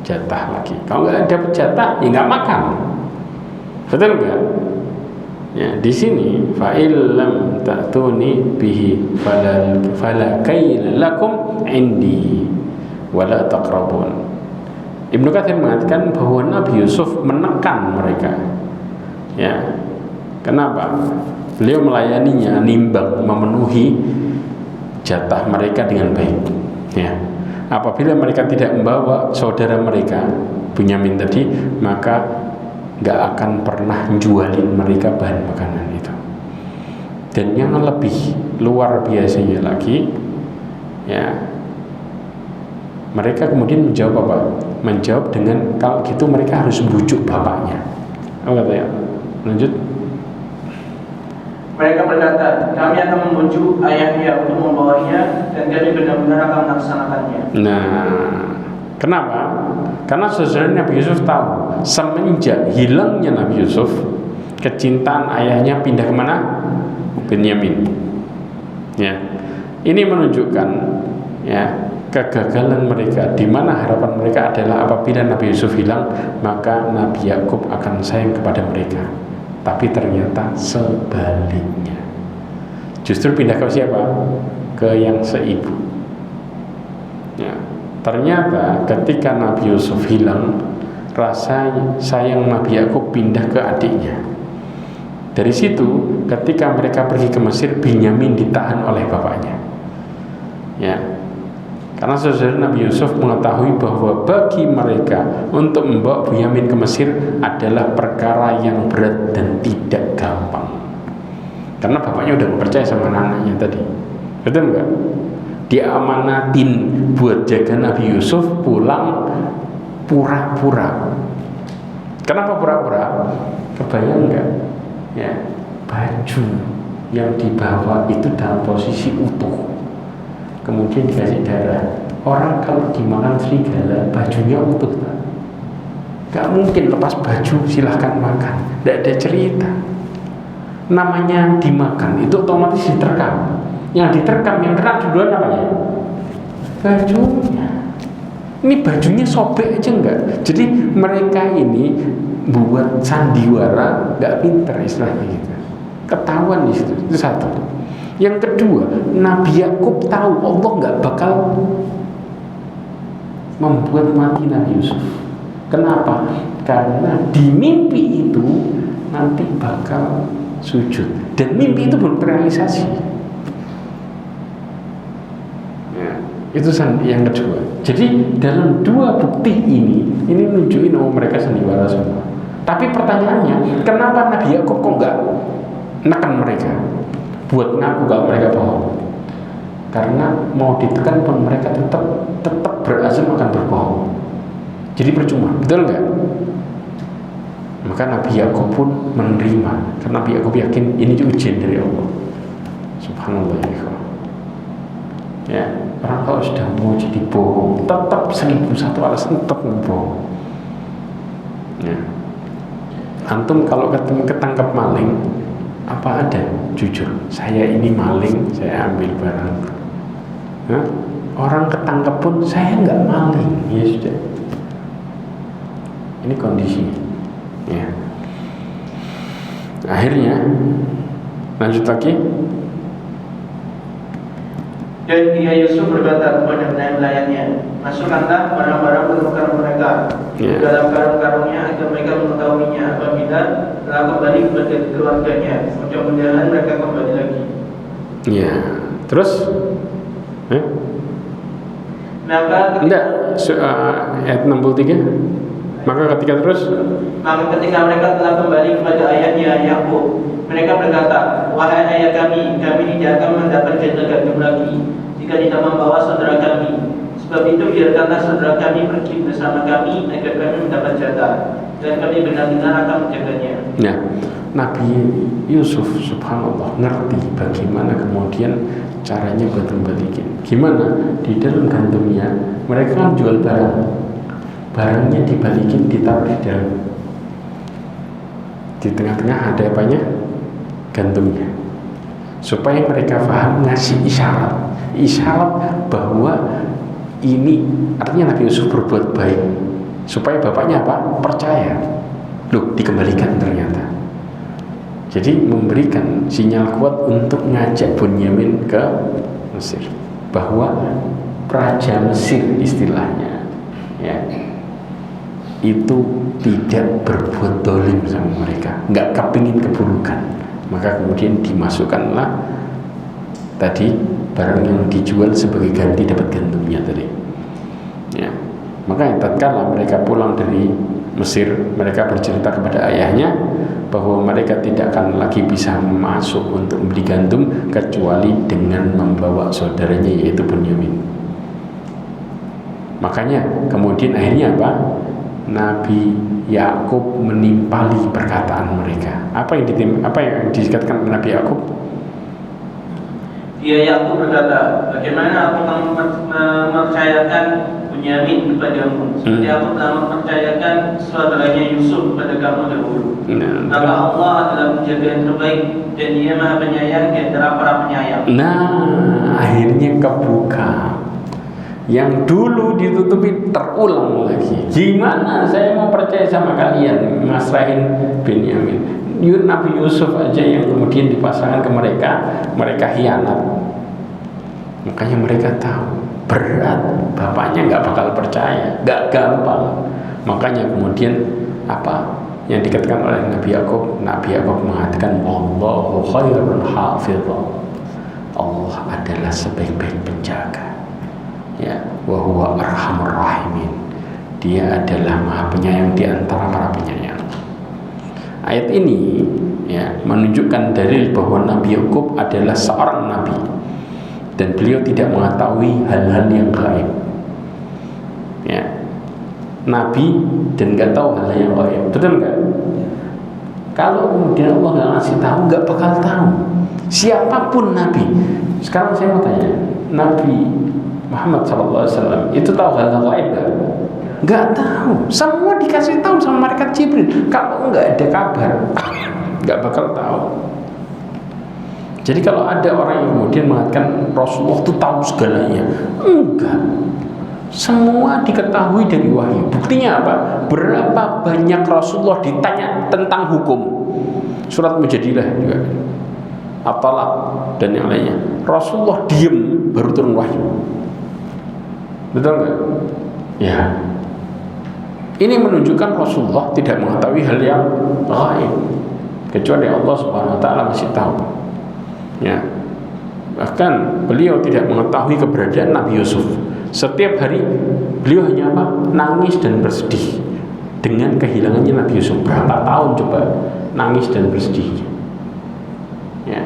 S1: jatah lagi. Kalau nggak dapat jatah, ya nggak makan. Betul nggak? Ya, di sini fa'il lam ta'tuni bihi fala kayla lakum indi wala taqrabun. Ibnu Katsir mengatakan bahwa Nabi Yusuf menekan mereka. Ya. Kenapa? Beliau melayaninya, nimbang, memenuhi jatah mereka dengan baik. Ya. Apabila mereka tidak membawa saudara mereka Bunyamin tadi, maka nggak akan pernah jualin mereka bahan makanan itu. Dan yang lebih luar biasanya lagi, ya, mereka kemudian menjawab apa? Menjawab dengan kalau gitu mereka harus bujuk bapaknya. Apa katanya? Lanjut.
S2: Mereka berkata, kami akan membujuk ayahnya untuk membawanya dan kami benar-benar akan melaksanakannya.
S1: Nah, kenapa? Karena sebenarnya Nabi Yusuf tahu semenjak hilangnya Nabi Yusuf, kecintaan ayahnya pindah kemana? Benyamin. Ya, ini menunjukkan ya kegagalan mereka, di mana harapan mereka adalah apabila Nabi Yusuf hilang maka Nabi Yakub akan sayang kepada mereka. Tapi ternyata sebaliknya, justru pindah ke siapa? Ke yang seibu. Ya, ternyata ketika Nabi Yusuf hilang, rasa sayang Nabi Yakub pindah ke adiknya. Dari situ, ketika mereka pergi ke Mesir, Binyamin ditahan oleh bapaknya. Ya, karena saudara Nabi Yusuf mengetahui bahwa bagi mereka untuk membawa Binyamin ke Mesir adalah perkara yang berat dan tidak gampang. Karena bapaknya udah percaya sama anaknya tadi, betul nggak? Dia amanatin buat jaga Nabi Yusuf, pulang pura-pura. Kenapa pura-pura? Kebayang nggak? Ya, baju yang dibawa itu dalam posisi utuh, kemudian dikasih darah. Orang kalau dimakan serigala bajunya utuh, gak mungkin lepas baju silahkan makan, gak ada cerita. Namanya dimakan itu otomatis diterkam. Yang diterkam, yang kena duluan namanya bajunya. Ini bajunya sobek aja enggak. Jadi mereka ini buat sandiwara gak pinter istilahnya gitu. Ketahuan di situ. Itu satu. Yang kedua, Nabi Yakub tahu Allah nggak bakal membuat mati Nabi Yusuf. Kenapa? Karena di mimpi itu nanti bakal sujud, dan mimpi itu belum terrealisasi. Ya, itu yang kedua. Jadi dalam dua bukti ini nunjukin mereka sandiwara semua. Tapi pertanyaannya, kenapa Nabi Yakub kok nggak nekan mereka buat ngaku kalau mereka bohong? Karena mau ditekan pun mereka tetap berazam akan berbohong. Jadi percuma, betul nggak? Maka Nabi Yakub pun menerima, karena Nabi Yakub yakin ini ujian dari Allah. Subhanallah ya. Orang kalau sudah mau jadi bohong, tetap 1001 alasan tetap bohong. Ya. Antum kalau ketangkap maling, apa ada jujur? Saya ini maling, saya ambil barang. Hah? Orang ketangkep pun saya nggak maling, ya sudah. Ini kondisi. Ya. Akhirnya lanjut lagi.
S2: Dan dia Yusuf berkata kepada nelayannya, masukkanlah barang-barang bertukar mereka dalam karung-karungnya agar mereka mengetahuinya apabila telah kembali kepada keluarganya. Mudah-mudahan mereka kembali lagi.
S1: Ya, terus?
S2: Maka
S1: ayat 63. Maka ketika
S2: mereka telah kembali kepada ayahnya Yakub, mereka berkata, wahai ayah kami tidak akan mendapat jatah gandum lagi jika tidak membawa saudara kami. Sebab itu biarkanlah saudara kami pergi bersama kami agar kami mendapat jatah, dan kami benar-benar akan menjaganya.
S1: Ya, Nabi Yusuf subhanallah ngerti bagaimana kemudian caranya buat membalikin. Gimana? Di dalam gandumnya mereka kan jual barangnya dibalikin, ditaruh di dalam. Di tengah-tengah ada apanya? Gandumnya. Supaya mereka paham, ngasih isyarat bahwa ini artinya Nabi Yusuf berbuat baik, supaya bapaknya apa? Percaya. Loh, dikembalikan ternyata. Jadi memberikan sinyal kuat untuk ngajak Bunyamin ke Mesir, bahwa Raja Mesir istilahnya ya, itu tidak berbuat dolim sama mereka, nggak kepingin keburukan. Maka kemudian dimasukkanlah tadi barang yang dijual sebagai ganti dapat gandumnya tadi ya. Maka tatkala mereka pulang dari Mesir, mereka bercerita kepada ayahnya bahwa mereka tidak akan lagi bisa masuk untuk membeli gandum kecuali dengan membawa saudaranya yaitu Bunyamin. Makanya kemudian akhirnya apa? Nabi Yakub menimpali perkataan mereka. Apa yang dikatakan Nabi Yakub?
S2: Dia Yakub berkata, bagaimana aku mempercayakan Bunyamin kepadamu seperti aku telah mempercayakan saudaranya Yusuf pada kamu dahulu. Maka Allah adalah penjaga yang terbaik dan Dia Maha Penyayang di antara para penyayang.
S1: Nah, akhirnya kebuka. Yang dulu ditutupi terulang lagi. Gimana saya mau percaya sama kalian, masrahin Bunyamin? Nabi Yusuf aja yang kemudian dipasangkan ke mereka hianat. Makanya mereka tahu berat, bapaknya nggak bakal percaya, nggak gampang. Makanya kemudian apa yang dikatakan oleh Nabi Yakub? Nabi Yakub mengatakan, Wallahu khairun hafidha. Allah adalah sebaik-baik penjaga. Ya, wa huwa arhamur rahimin. Dia adalah Maha Penyayang di antara para penyayang. Ayat ini ya menunjukkan dalil bahwa Nabi Yakub adalah seorang nabi dan beliau tidak mengetahui hal-hal yang gaib. Ya, nabi dan nggak tahu hal-hal yang gaib, betul nggak? Kalau kemudian Allah nggak ngasih tahu, nggak bakal tahu. Siapapun nabi. Sekarang saya mau tanya, Nabi Muhammad SAW itu tahu hal-hal gaib nggak? Nggak tahu. Semua dikasih tahu sama malaikat Jibril. Kalau nggak ada kabar, nggak bakal tahu. Jadi kalau ada orang yang kemudian mengatakan Rasulullah itu tahu segalanya, enggak. Semua diketahui dari wahyu. Buktinya apa? Berapa banyak Rasulullah ditanya tentang hukum? Surat Mujadilah juga, At-Talaq dan yang lainnya. Rasulullah diem baru turun wahyu. Betul nggak? Ya. Ini menunjukkan Rasulullah tidak mengetahui hal yang gaib, kecuali Allah Subhanahu Wa Taala masih tahu. Ya. Bahkan beliau tidak mengetahui keberadaan Nabi Yusuf. Setiap hari beliau hanya apa? Nangis dan bersedih dengan kehilangannya Nabi Yusuf. Berapa tahun coba nangis dan bersedih. Ya.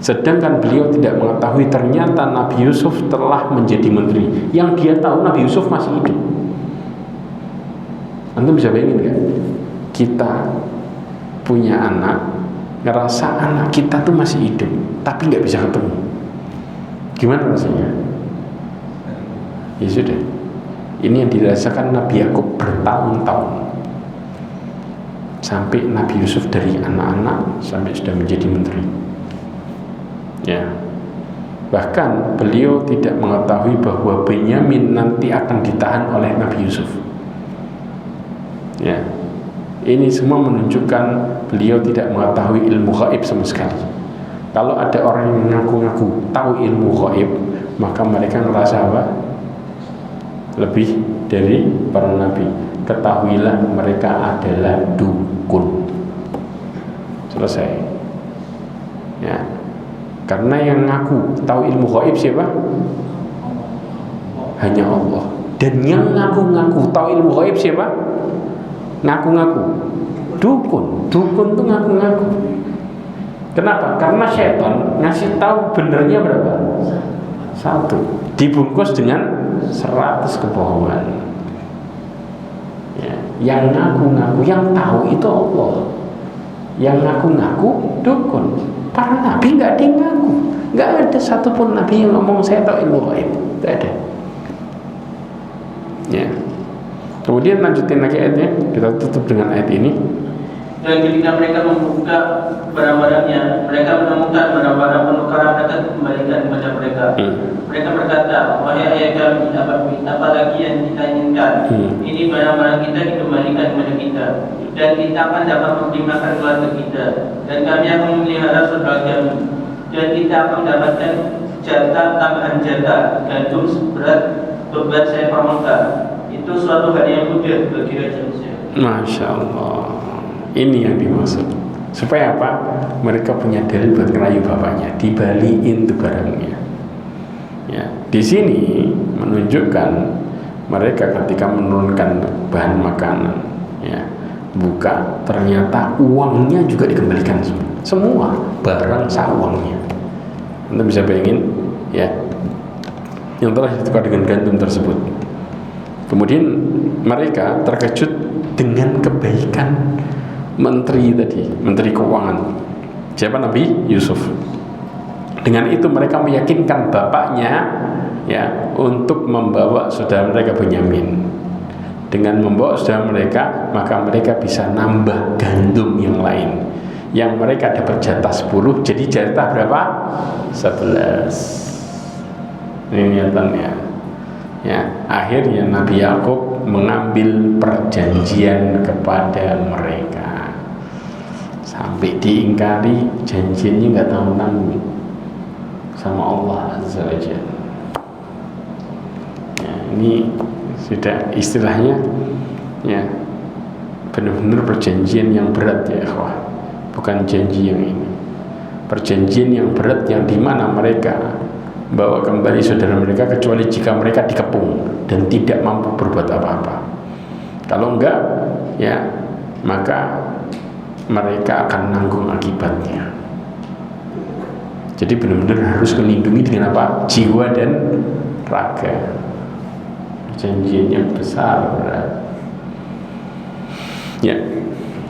S1: Sedangkan beliau tidak mengetahui ternyata Nabi Yusuf telah menjadi menteri. Yang dia tahu Nabi Yusuf masih hidup. Antum bisa bayangin gak? Kita punya anak, ngerasa anak kita tuh masih hidup, tapi nggak bisa ketemu. Gimana rasanya? Ya sudah. Ini yang dirasakan Nabi Yakub bertahun-tahun. Sampai Nabi Yusuf dari anak-anak sampai sudah menjadi menteri. Ya. Bahkan beliau tidak mengetahui bahwa Bunyamin nanti akan ditahan oleh Nabi Yusuf. Ya. Ini semua menunjukkan beliau tidak mengetahui ilmu gaib sama sekali. Kalau ada orang yang mengaku-ngaku tahu ilmu gaib, maka mereka merasa apa? Lebih dari para nabi. Ketahuilah mereka adalah dukun. Selesai. Ya. Karena yang ngaku tahu ilmu gaib siapa? Hanya Allah. Dan yang ngaku-ngaku tahu ilmu gaib siapa? Ngaku-ngaku dukun. Dukun tuh ngaku-ngaku. Kenapa? Karena setan ngasih tahu benernya berapa? 1. Dibungkus dengan 100 kebohongan. Ya. Yang ngaku-ngaku, yang tahu itu Allah. Yang ngaku-ngaku dukun. Para nabi nggak ada yang ngaku. Nggak ada satupun nabi yang ngomong saya tahu ilmu gaib. Nggak ada. Ya. Kemudian lanjutin lagi ayatnya. Kita tutup dengan ayat ini.
S2: Dan ketika mereka membuka barang-barangnya, mereka menemukan barang-barang penukaran mereka kembalikan kepada mereka. Mereka berkata, wahai ayah kami, apa lagi yang kita inginkan? Ini barang-barang kita dikembalikan kepada kita, dan kita akan dapat mempertimbangkan keluarga kita, dan kami akan memelihara saudara-saudaramu, dan kita akan mendapatkan jatah tambahan jatah gandum seberat beban saya permuka. Itu suatu hal yang mudah bagi Raja Mesir. Masya
S1: Allah. Ini yang dimaksud. Supaya apa? Mereka punya dalil buat ngerayu bapaknya, dibaliin tuh barangnya. Ya, di sini menunjukkan mereka ketika menurunkan bahan makanan, ya, buka, ternyata uangnya juga dikembalikan semua barang sawangnya. Anda bisa bayangin ya, yang telah ditukar dengan gandum tersebut. Kemudian mereka terkejut dengan kebaikan menteri tadi, menteri keuangan. Siapa? Nabi Yusuf. Dengan itu mereka meyakinkan bapaknya ya untuk membawa saudara mereka Bunyamin. Dengan membawa saudara mereka, maka mereka bisa nambah gandum yang lain. Yang mereka dapat jatah 10, jadi jatah berapa? 11. Ini niatannya. Ya, akhirnya Nabi Yakub mengambil perjanjian kepada mereka. Sampai diingkari, janjinya nggak tanggung-tanggung sama Allah Azza wa Jalla. Ya, ini sudah istilahnya ya benar-benar perjanjian yang berat ya ikhwah, bukan janji yang ini. Perjanjian yang berat yang dimana mereka bawa kembali saudara mereka kecuali jika mereka dikepung dan tidak mampu berbuat apa-apa. Kalau enggak ya maka mereka akan nanggung akibatnya. Jadi benar-benar harus melindungi dengan apa? Jiwa dan raga. Perjanjian yang besar berat. Ya,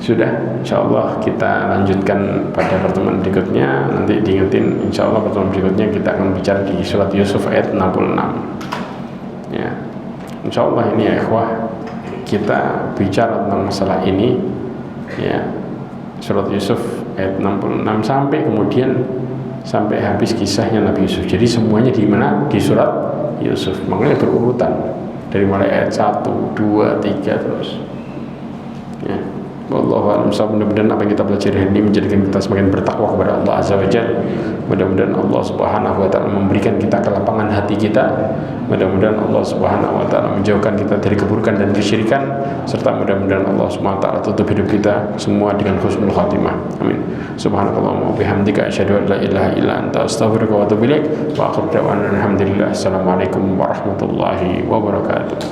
S1: sudah. InsyaAllah kita lanjutkan pada pertemuan berikutnya. Nanti diingetin, InsyaAllah pertemuan berikutnya kita akan bicara di surat Yusuf ayat 66. Ya, InsyaAllah ini ya ikhwah, kita bicara tentang masalah ini. Ya, surat Yusuf ayat 66 sampai kemudian sampai habis kisahnya Nabi Yusuf. Jadi semuanya di mana? Di surat Yusuf. Makanya berurutan dari mulai ayat 1, 2, 3 terus. Ya. Wallahu a'lam. Mudah-mudahan apa yang kita pelajari hari ini menjadikan kita semakin bertakwa kepada Allah Azza wa Jalla. Mudah-mudahan Allah Subhanahu wa taala memberikan kita kelapangan hati kita. Mudah-mudahan Allah Subhanahu wa taala menjauhkan kita dari keburukan dan kesyirikan, serta mudah-mudahan Allah Subhanahu wa taala tutup hidup kita semua dengan husnul khatimah. Amin. Subhanakallahumma wa bihamdika asyhadu an la ilaha illa anta astaghfiruka wa atubu ilaik. Wa akhiru da'wana alhamdulillah. Assalamualaikum warahmatullahi wabarakatuh.